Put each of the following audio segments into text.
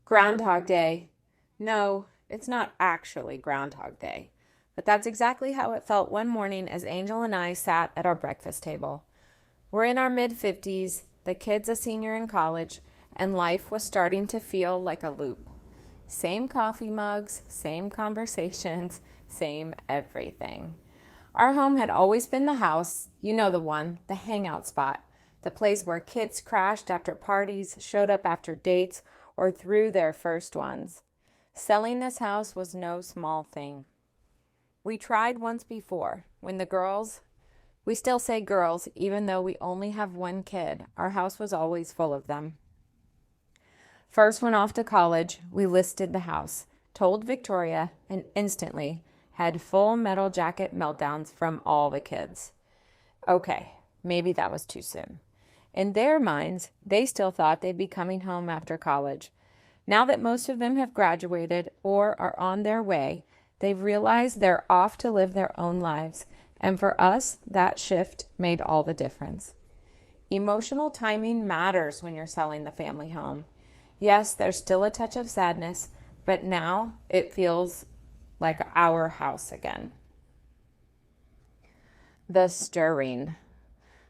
Groundhog Day. No, it's not actually Groundhog Day, but that's exactly how it felt one morning as Angel and I sat at our breakfast table. We're in our mid-50s, the kid's a senior in college, and life was starting to feel like a loop. Same coffee mugs, same conversations, same everything. Our home had always been the house, you know the one, the hangout spot, the place where kids crashed after parties, showed up after dates, or threw their first ones. Selling this house was no small thing. We tried once before, when the girls, we still say girls, even though we only have one kid, our house was always full of them. First went off to college, we listed the house, told Victoria, and instantly had full metal jacket meltdowns from all the kids. Okay, maybe that was too soon. In their minds, they still thought they'd be coming home after college. Now that most of them have graduated or are on their way, they've realized they're off to live their own lives. And for us, that shift made all the difference. Emotional timing matters when you're selling the family home. Yes, there's still a touch of sadness, but now it feels like our house again. The stirring.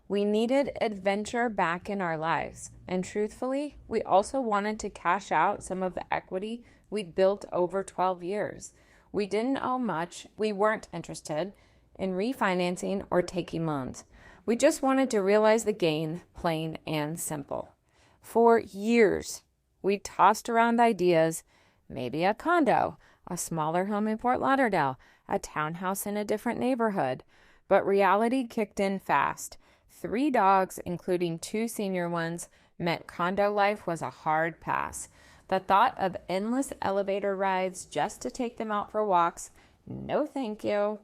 We needed adventure back in our lives. And truthfully, we also wanted to cash out some of the equity we'd built over 12 years. We didn't owe much. We weren't interested in refinancing or taking loans. We just wanted to realize the gain, plain and simple. For years, we tossed around ideas, maybe a condo, a smaller home in Fort Lauderdale, a townhouse in a different neighborhood. But reality kicked in fast. 3 dogs, including 2 senior ones, meant condo life was a hard pass. The thought of endless elevator rides just to take them out for walks, no thank you.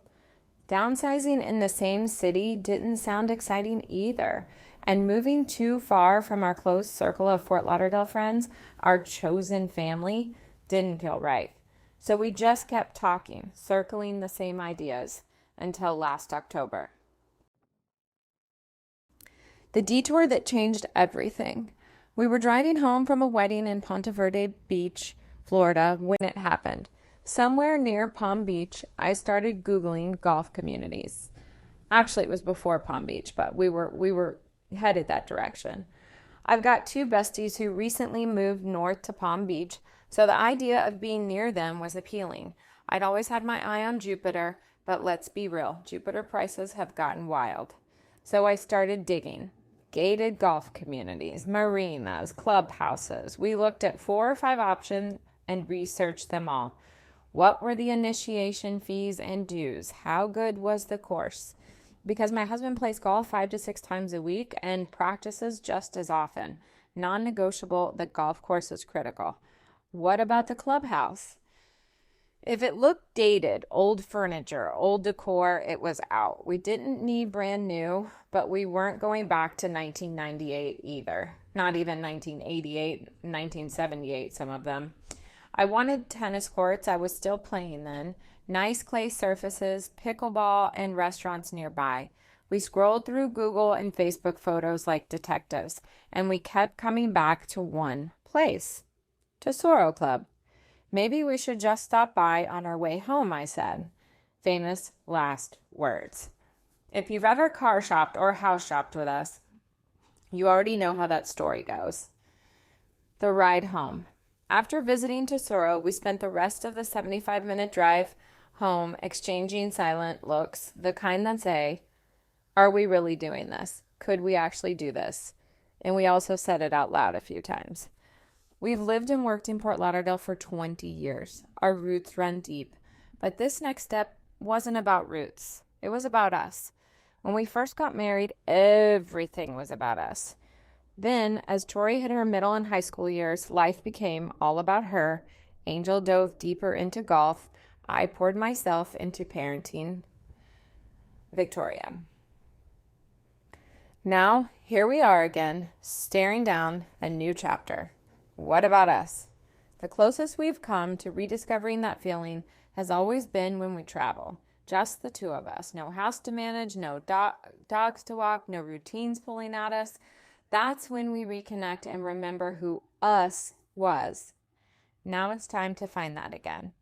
Downsizing in the same city didn't sound exciting either. And moving too far from our close circle of Fort Lauderdale friends, our chosen family, didn't feel right. So we just kept talking, circling the same ideas, until last October. The detour that changed everything. We were driving home from a wedding in Ponte Verde Beach, Florida, when it happened. Somewhere near Palm Beach, I started Googling golf communities. Actually, it was before Palm Beach, but we were headed that direction. I've got 2 besties who recently moved north to Palm Beach, so the idea of being near them was appealing. I'd always had my eye on Jupiter, but let's be real, Jupiter prices have gotten wild. So I started digging. Gated golf communities, marinas, clubhouses. We looked at 4 or 5 options and researched them all. What were the initiation fees and dues? How good was the course? Because my husband plays golf 5 to 6 times a week and practices just as often. Non-negotiable, the golf course is critical. What about the clubhouse? If it looked dated, old furniture, old decor, it was out. We didn't need brand new, but we weren't going back to 1998 either. Not even 1988, 1978, some of them. I wanted tennis courts. I was still playing then. Nice clay surfaces, pickleball, and restaurants nearby. We scrolled through Google and Facebook photos like detectives, and we kept coming back to one place, Tesoro Club. Maybe we should just stop by on our way home, I said. Famous last words. If you've ever car shopped or house shopped with us, you already know how that story goes. The ride home. After visiting Tesoro, we spent the rest of the 75-minute drive home exchanging silent looks, the kind that say, are we really doing this? Could we actually do this? And we also said it out loud a few times. We've lived and worked in Fort Lauderdale for 20 years. Our roots run deep. But this next step wasn't about roots. It was about us. When we first got married, everything was about us. Then, as Tori hit her middle and high school years, life became all about her. Angel dove deeper into golf. I poured myself into parenting Victoria. Now, here we are again, staring down a new chapter. What about us? The closest we've come to rediscovering that feeling has always been when we travel. Just the 2 of us. No house to manage, no dogs to walk, no routines pulling at us. That's when we reconnect and remember who us was. Now it's time to find that again.